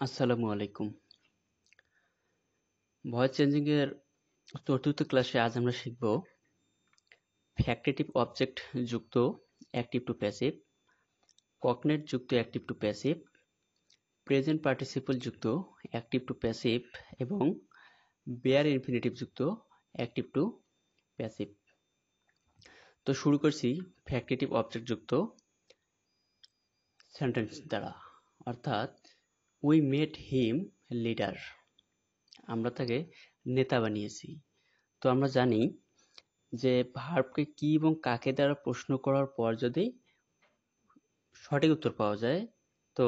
আসসালামু আলাইকুম। Voice changing এর চতুর্থ ক্লাসে আজ আমরা শিখব ফ্যাক্টেটিভ অবজেক্ট যুক্ত অ্যাক্টিভ টু প্যাসিভ, কগনেট যুক্ত active to passive, present participle যুক্ত অ্যাক্টিভ টু প্যাসিভ এবং বেয়ার ইনফিনিটিভ যুক্ত অ্যাক্টিভ টু প্যাসিভ। তো শুরু করছি ফ্যাক্টেটিভ অবজেক্ট যুক্ত সেন্টেন্স দ্বারা, অর্থাৎ উই মেড হিম লিডার। আমরা তাকে নেতা বানিয়েছি। তো আমরা জানি যে ভার্বকে কি এবং কাকে দ্বারা প্রশ্ন করার পর যদি সঠিক উত্তর পাওয়া যায় তো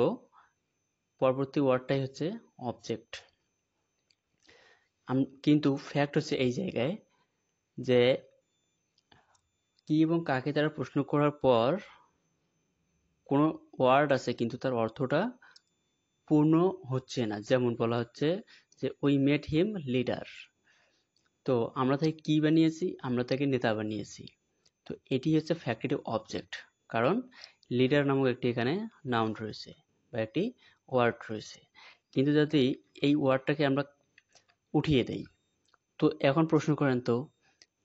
পরবর্তী ওয়ার্ডটাই হচ্ছে অবজেক্ট। কিন্তু ফ্যাক্ট হচ্ছে এই জায়গায় যে কি এবং কাকে দ্বারা প্রশ্ন করার পর কোনো ওয়ার্ড আছে কিন্তু তার অর্থটা পূর্ণ হচ্ছে না। যেমন বলা হচ্ছে যে উই মেড হিম লিডার। তো আমরা তাকে কি বানিয়েছি? আমরা তাকে নেতা বানিয়েছি। তো এটি হচ্ছে ফ্যাক্টেটিভ অবজেক্ট, কারণ লিডার নামক একটি এখানে নাউন রয়েছে বা একটি ওয়ার্ড রয়েছে। কিন্তু যদি এই ওয়ার্ডটাকে আমরা উঠিয়ে দেই, তো এখন প্রশ্ন করেন তো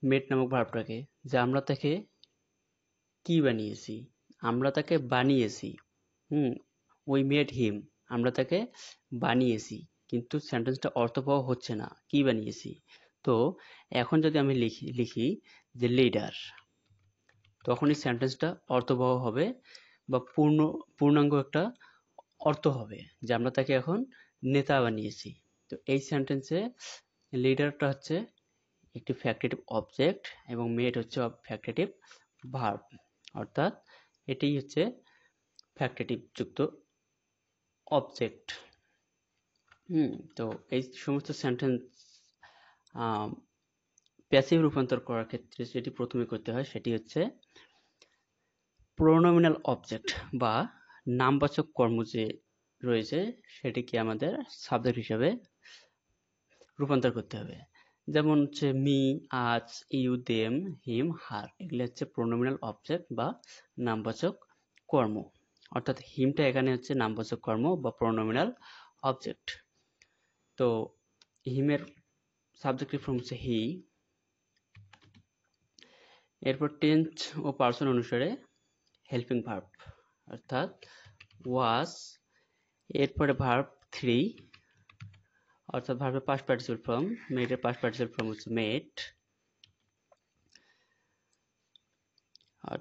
মেড নামক ভার্বটাকে, যে আমরা তাকে কি বানিয়েছি? আমরা তাকে বানিয়েছি। উই মেড হিম, আমরা তাকে বানিয়েছি, কিন্তু সেন্টেন্সটা অর্থবহ হচ্ছে না। কি বানিয়েছি? তো এখন যদি আমি লিখি যে লিডার, তখন এই সেন্টেন্সটা অর্থবহ হবে বা পূর্ণাঙ্গ একটা অর্থ হবে যে আমরা তাকে এখন নেতা বানিয়েছি। তো এই সেন্টেন্সে লিডারটা হচ্ছে একটি ফ্যাক্টেটিভ অবজেক্ট এবং মেড হচ্ছে ফ্যাক্টেটিভ ভার্ব, অর্থাৎ এটাই হচ্ছে ফ্যাক্টেটিভ যুক্ত অবজেক্ট। তো এই সমস্ত সেন্টেন্স প্যাসিভ রূপান্তর করার ক্ষেত্রে যেটি প্রথমে করতে হয় সেটি হচ্ছে প্রোনোমিনাল অবজেক্ট বা নামবাচক কর্ম যে রয়েছে সেটিকে আমাদের সাবজেক্ট হিসেবে রূপান্তর করতে হবে। যেমন হচ্ছে মি, আজ, ইউ, দেম, হিম, হার, এগুলো হচ্ছে প্রোনোমিনাল অবজেক্ট বা নামবাচক কর্ম। অর্থাৎ হিমটা এখানে হচ্ছে নামবাচক কর্ম বা প্রোনোমিনাল অবজেক্ট। তো হিমের সাবজেক্টিভ ফর্ম হচ্ছে হি। এরপর টেন্স ও পার্সন অনুসারে হেল্পিং ভার্ব, অর্থাৎ ওয়াজ। এরপরে ভার্ব থ্রি, অর্থাৎ ভার্বের পাস্ট পার্টিসিপল ফর্ম। মেডের পাস্ট পার্টিসিপল ফর্ম হচ্ছে মেড। আর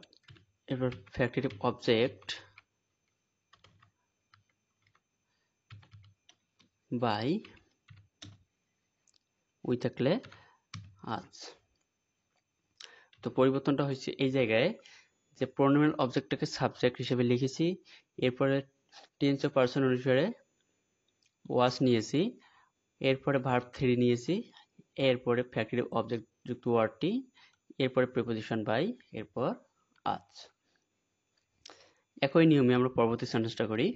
এরপর ফ্যাক্টেটিভ অবজেক্ট বাই, উই থাকলে আজ। তো পরিবর্তনটা হচ্ছে এই জায়গায় যে প্রোনোমিনাল অবজেক্টটাকে সাবজেক্ট হিসেবে লিখেছি, এরপরে টেন্স ও পার্সন অনুসারে ওয়াজ নিয়েছি, এরপরে ভার্ব থ্রি নিয়েছি, এরপরে ফ্যাক্টেটিভ অবজেক্ট যুক্ত ওয়ার্ডটি, এরপরে প্রিপোজিশন বাই, এরপর আজ। একই নিয়মে আমরা পরবর্তী সেন্টেন্সটা করি।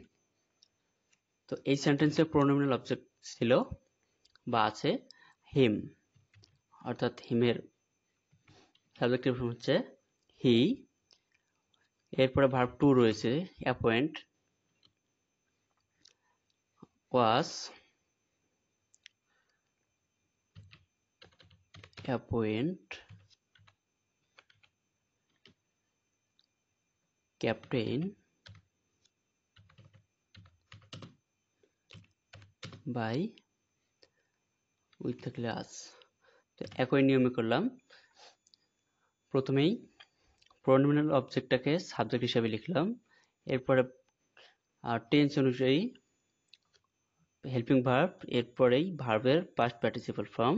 তো এই সেন্টেন্সে প্রোনোমিনাল অবজেক্ট ছিল বা আছে হিম, অর্থাৎ হিমের সাবজেক্টিভ ফর্ম হচ্ছে হি। এরপরে ভার্ব টু রয়েছে appoint, was, appoint, captain, by, with থাকলে আজ। তো একই নিয়মে করলাম। প্রথমেই প্রোনোমিনাল অবজেক্টটাকে সাবজেক্ট হিসেবে লিখলাম, এরপরে টেন্স অনুযায়ী হেল্পিং ভার্ব, এরপরেই ভার্বের পাস্ট পার্টিসিপল ফর্ম,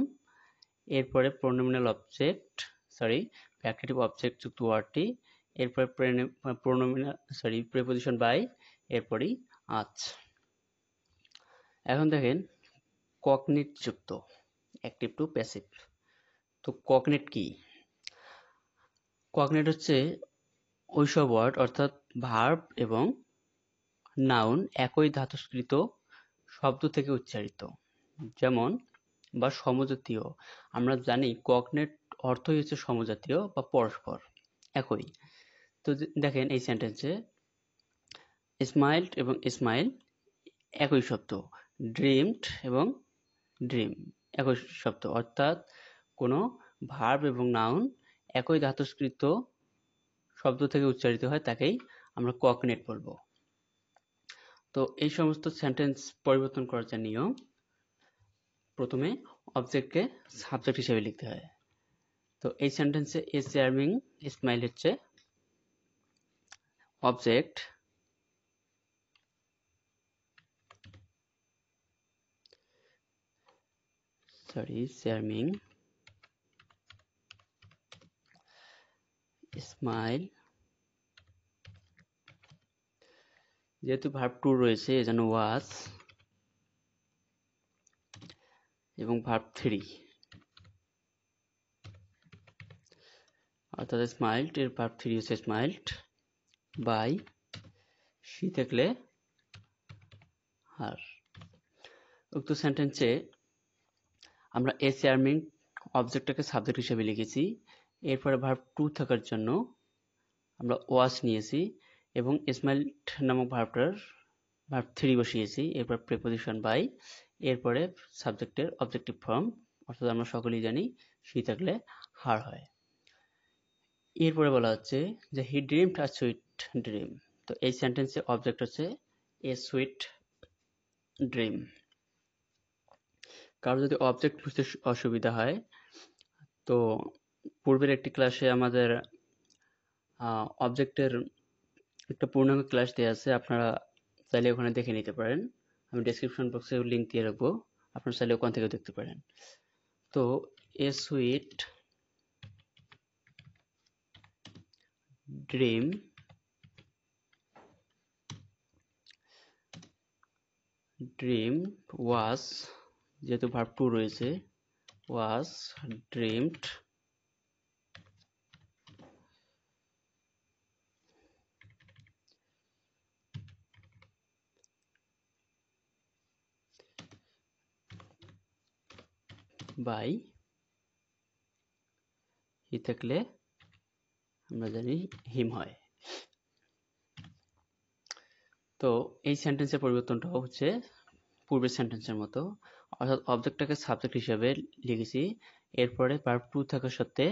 এরপরে প্রোনোমিনাল অবজেক্ট ফ্যাক্টেটিভ অবজেক্ট যুক্ত ওয়ার্ডটি, এরপরে প্রোনোমিনাল প্রিপোজিশন বাই, এরপরই আজ। এখন দেখেন কগনেট যুক্ত অ্যাক্টিভ টু প্যাসিভ। তো কগনেট কি? কগনেট হচ্ছে ওইসব ওয়ার্ড, অর্থাৎ ভার্ব এবং নাউন একই ধাতুকৃত শব্দ থেকে উচ্চারিত, যেমন বা সমজাতীয়। আমরা জানি কগনেট অর্থই হচ্ছে সমজাতীয় বা পরস্পর একই। তো দেখেন এই সেন্টেন্সে স্মাইলড এবং স্মাইল একই শব্দ, ড্রিমড এবং ড্রিম একই শব্দ, অর্থাৎ কোনো ভার্ব এবং নাউন একই ধাতুস্কৃত শব্দ থেকে উচ্চারিত হয় তাকেই আমরা কগনেট বলবো। তো এই সমস্ত সেন্টেন্স পরিবর্তন করার যে নিয়ম, প্রথমে অবজেক্টকে সাবজেক্ট হিসেবে লিখতে হয়। তো এই সেন্টেন্সে এ চার্মিং স্মাইল হচ্ছে অবজেক্ট, চার্মিং স্মাইল, যেহেতু ভার্ব টু রয়েছে এজন্য ওয়াজ এবং ভার্ব থ্রি, অর্থাৎ স্মাইলড এর ভার্ব থ্রি হচ্ছে স্মাইলড বাই, সি থাকলে হার। উক্ত সেন্টেন্সে আমরা এ চার্মিং অবজেক্টটাকে সাবজেক্ট হিসেবে লিখেছি, এরপরে ভার্ব টু থাকার জন্য আমরা ওয়াজ নিয়েছি এবং স্মাইলড নামক ভার্বটার ভার্ব থ্রি বসিয়েছি, এরপর প্রিপোজিশন বাই, এরপরে সাবজেক্টের অবজেক্টিভ ফর্ম, অর্থাৎ আমরা সকলেই জানি সি থাকলে হার হয়। এরপরে বলা হচ্ছে যে হি ড্রিমড আ সুইট ড্রিম। তো এই সেন্টেন্সে অবজেক্ট হচ্ছে এ সুইট ড্রিম। কারো যদি অবজেক্ট বুঝতে অসুবিধা হয়, তো পূর্বের একটি ক্লাসে আমাদের অবজেক্টের একটা পূর্ণাঙ্গ ক্লাস দেওয়া আছে, আপনারা চাইলে ওখানে দেখে নিতে পারেন। আমি ডেসক্রিপশন বক্সে লিঙ্ক দিয়ে রাখবো, আপনারা চাইলে ওখান থেকে দেখতে পারেন। তো এ সুইট ড্রিম ওয়াজ, যেহেতু ভার্ব টু রয়েছে, ওয়াজ ড্রিমড বাই, হি থাকলে আমরা জানি হিম হয়। তো এই সেন্টেন্সের পরিবর্তনটা হচ্ছে পূর্বের সেন্টেন্সের মতো, অর্থাৎ অবজেক্টটাকে সাবজেক্ট হিসেবে লিখেছি, এরপরে ভার্ব টু থাকা সত্ত্বে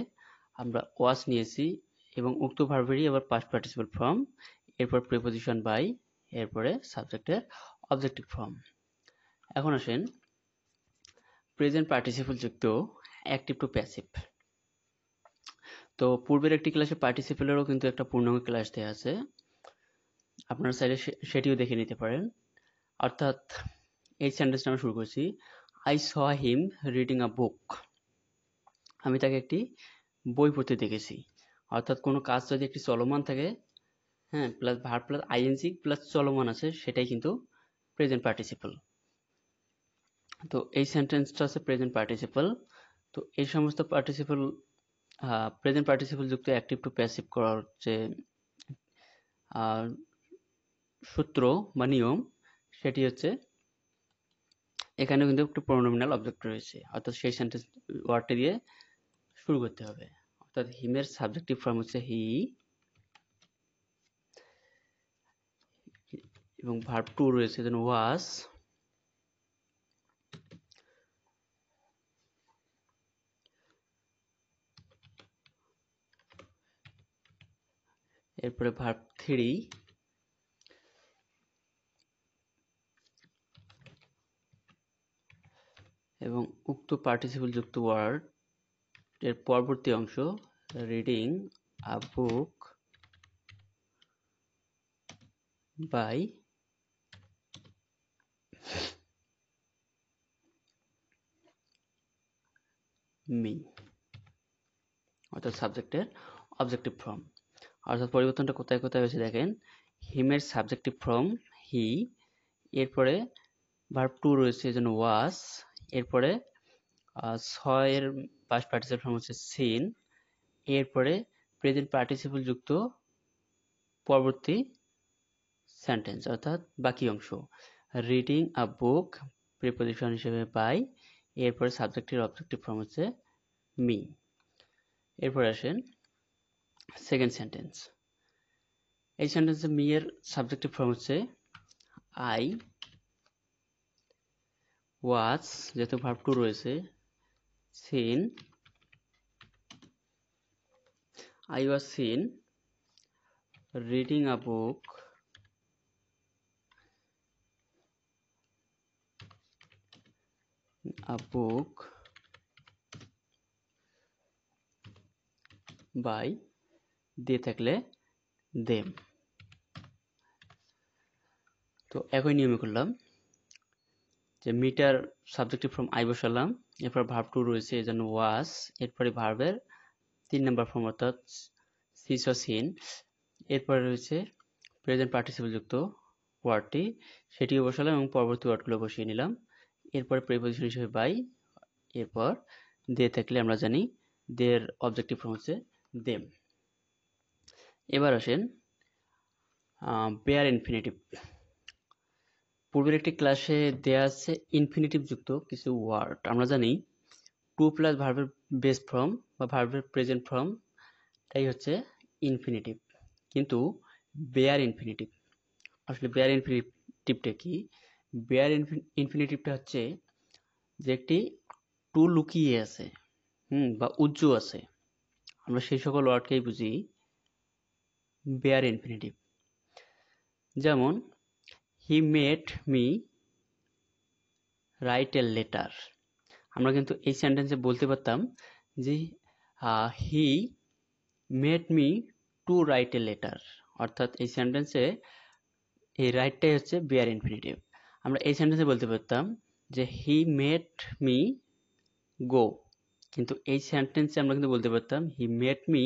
আমরা ওয়াজ নিয়েছি এবং উক্ত ভার্বেরই আবার পাস্ট পার্টিসিপল ফর্ম, এরপর প্রিপোজিশন বাই, এরপরে সাবজেক্টের অবজেক্টিভ ফর্ম। এখন আসেন প্রেজেন্ট পার্টিসিপল যুক্ত অ্যাক্টিভ টু প্যাসিভ। তো পূর্বের একটি ক্লাসে পার্টিসিপেলেরও কিন্তু একটা পূর্ণাঙ্গ ক্লাস দেওয়া আছে, আপনারা চাইলে সেটিও দেখে নিতে পারেন। অর্থাৎ এই সেন্টেন্সটা আমরা শুরু করছি, I saw him reading a বুক। আমি তাকে একটি বই পড়তে দেখেছি। অর্থাৎ কোনো কাজ যদি একটি চলমান থাকে, হ্যাঁ, plus verb plus ING plus চলমান আছে, সেটাই কিন্তু প্রেজেন্ট পার্টিসিপল। তো এই সেন্টেন্সটা আছে প্রেজেন্ট পার্টিসিপল। তো এই সমস্ত পার্টিসিপল প্রেজেন্ট পার্টিসিপল যুক্ত অ্যাক্টিভ টু প্যাসিভ করার যে সূত্র বা নিয়ম, সেটি হচ্ছে এখানে কিন্তু একটু প্রোনোমিনাল অবজেক্ট রয়েছে, অর্থাৎ সেই সেন্টেন্স ওয়ার্ডটি দিয়ে শুরু করতে হবে। অর্থাৎ হিমের সাবজেক্টিভ ফর্ম হচ্ছে হি এবং ভার্ব টু রয়েছে যেন ওয়াজ, এরপরে ভার্ব থ্রি এবং উক্ত পার্টিসিপল যুক্ত ওয়ার্ড এর পরবর্তী অংশ reading a book by me, অর্থাৎ সাবজেক্টের অবজেক্টিভ ফর্ম। অর্থাৎ পরিবর্তনটা কোথায় কোথায় হয়েছে দেখেন, হিমের সাবজেক্টিভ ফর্ম হি, এরপরে ভার্ব টু রয়েছে যেন ওয়াজ, এরপরে ছয়ের পাস্ট পার্টিসিপল ফর্ম হচ্ছে সিন, এরপরে প্রেজেন্ট পার্টিসিপল যুক্ত পরবর্তী সেন্টেন্স অর্থাৎ বাকি অংশ রিডিং আ বুক, প্রিপোজিশন হিসেবে বাই, এরপরে সাবজেক্টের অবজেক্টিভ ফর্ম হচ্ছে মি। এরপর আসেন সেকেন্ড সেন্টেন্স। এই সেন্টেন্সে মি এর সাবজেক্টিভ ফর্ম হচ্ছে আই ওয়াচ যেহেতু ভার্ব টু রয়েছে, scene, I was seen reading a book by দিয়ে থাকলে them। তো একই নিয়মে করলাম যে মিটার সাবজেক্টিভ ফর্ম আই বসালাম, এরপর ভার্ব টু রয়েছে এই জন্য ওয়াজ, এরপরে ভার্বের 3 নাম্বার ফর্ম অর্থাৎ সিস ও সিন, এরপরে রয়েছে প্রেজেন্ট পার্টিসিপল যুক্ত ওয়ার্ডটি, সেটিও বসালাম এবং পরবর্তী ওয়ার্ডগুলো বসিয়ে নিলাম। এরপরে প্রিপোজিশন হিসেবে বাই, এরপর দে থাকলে আমরা জানি দের অবজেক্টিভ ফর্ম হচ্ছে দেম। এবার আসেন বেয়ার ইনফিনিটিভ। পূর্বের একটি ক্লাসে দেয়া আছে ইনফিনিটিভ যুক্ত কিছু ওয়ার্ড। আমরা জানি টু প্লাস ভার্বের বেস ফর্ম বা ভার্বের প্রেজেন্ট ফর্ম তাই হচ্ছে ইনফিনিটিভ, কিন্তু বেয়ার ইনফিনিটিভ, আসলে বেয়ার ইনফিনিটিভটা কি? বেয়ার ইনফিনিটিভটা হচ্ছে যে একটি টু লুকিয়ে আছে বা উজ্জ্ব আছে, আমরা সেই সকল ওয়ার্ডকেই বুঝি বেয়ার ইনফিনিটিভ। যেমন he made me right a letter, আমরা কিন্তু এই সেন্টেন্সে বলতে পারতাম যে he made me two write a letter, অর্থাৎ এই সেন্টেন্সে এই রাইটটাই হচ্ছে বেয়ার ইনফিনিটিভ। আমরা এই সেন্টেন্সে বলতে পারতাম যে হি মেড মি গো, কিন্তু এই সেন্টেন্সে আমরা কিন্তু বলতে পারতাম he made me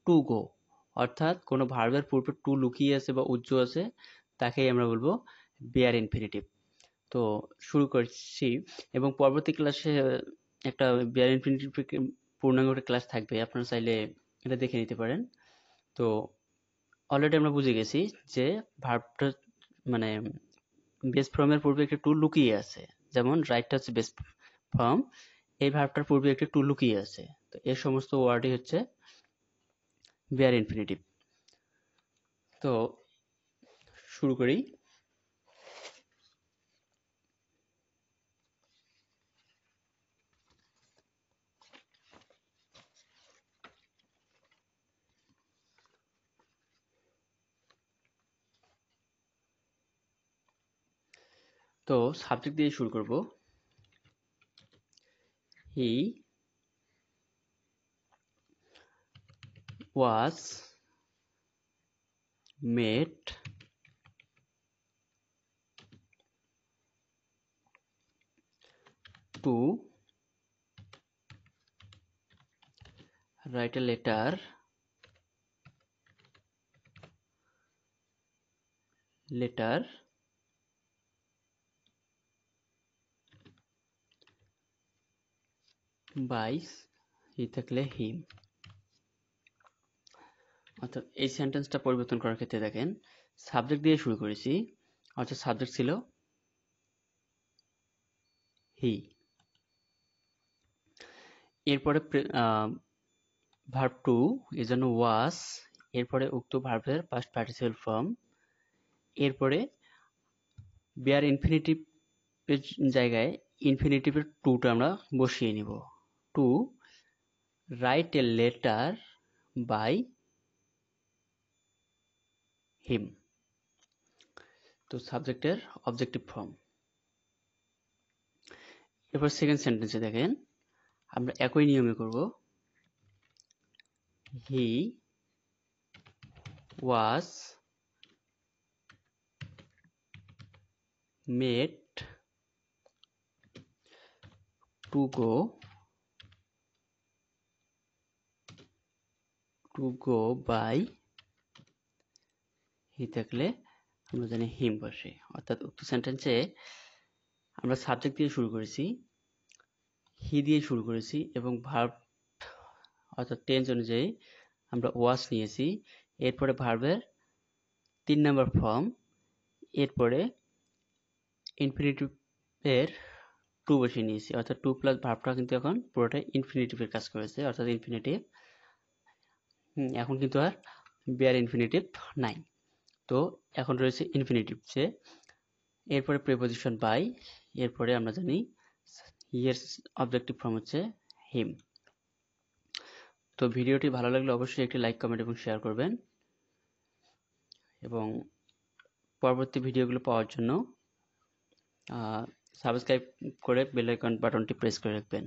to go, অর্থাৎ কোনো ভার্বের পূর্বে টু লুকিয়ে আছে বা উজ্জ্ব আছে, তাকেই আমরা বলবো বেয়ার ইনফিনিটিভ। তো শুরু করছি, এবং পরবর্তী ক্লাসে একটা বেয়ার ইনফিনিটিভ পূর্ণাঙ্গ একটা ক্লাস থাকবে, আপনারা চাইলে এটা দেখে নিতে পারেন। তো অলরেডি আমরা বুঝে গেছি যে ভার্বটা মানে বেস ফর্মের পূর্বে একটা টু লুকিয়ে আছে, যেমন রাইটটা হচ্ছে বেস ফর্ম, এই ভার্বটার পূর্বে একটা টু লুকিয়ে আছে, তো এই সমস্ত ওয়ার্ডই হচ্ছে বেয়ার ইনফিনিটিভ। তো শুরু করি। তো সাবজেক্ট দিয়ে শুরু করব। He was made to write a letter by থাকলে হিম। অর্থাৎ এই সেন্টেন্সটা পরিবর্তন করার ক্ষেত্রে দেখেন সাবজেক্ট দিয়ে শুরু করেছি, অর্থাৎ সাবজেক্ট ছিল হি, এরপরে ভার্ব টু এজন্য ওয়াজ, এরপরে উক্ত ভার্বের পাস্ট পার্টিসিপল ফর্ম, এরপরে বেয়ার ইনফিনিটিভ এর জায়গায় ইনফিনিটিভের টুটা আমরা বসিয়ে নিব। To write a letter by him, তো সাবজেক্টের অবজেক্টিভ ফর্ম। এরপর সেকেন্ড সেন্টেন্সে দেখেন আমরা একই নিয়মে করব। He was made to go by, he থাকলে আমরা জানি হিম বসে, অর্থাৎ উক্ত সেন্টেন্সে আমরা সাবজেক্ট দিয়ে শুরু করেছি, হি দিয়ে শুরু করেছি, এবং ভার্ব অর্থাৎ টেন্স অনুযায়ী আমরা ওয়াজ নিয়েছি, এরপরে ভার্বের 3 নাম্বার ফর্ম, এরপরে ইনফিনিটিভ এর টু বসিয়ে নিয়েছি, অর্থাৎ টু প্লাস ভার্বটা কিন্তু এখন পুরোটাই ইনফিনিটিভের কাজ করেছে, অর্থাৎ ইনফিনিটিভ। এখন কিন্তু আর বেয়ার ইনফিনিটিভ নাই, তো এখন রয়েছে ইনফিনিটিভ যে, এরপরে প্রিপোজিশন বাই, এরপরে আমরা জানি হি এর অবজেক্টিভ ফর্ম হচ্ছে হিম। তো ভিডিওটি ভালো লাগলে অবশ্যই একটি লাইক, কমেন্ট এবং শেয়ার করবেন, এবং পরবর্তী ভিডিওগুলো পাওয়ার জন্য সাবস্ক্রাইব করে বেল আইকন বাটনটি প্রেস করে রাখবেন।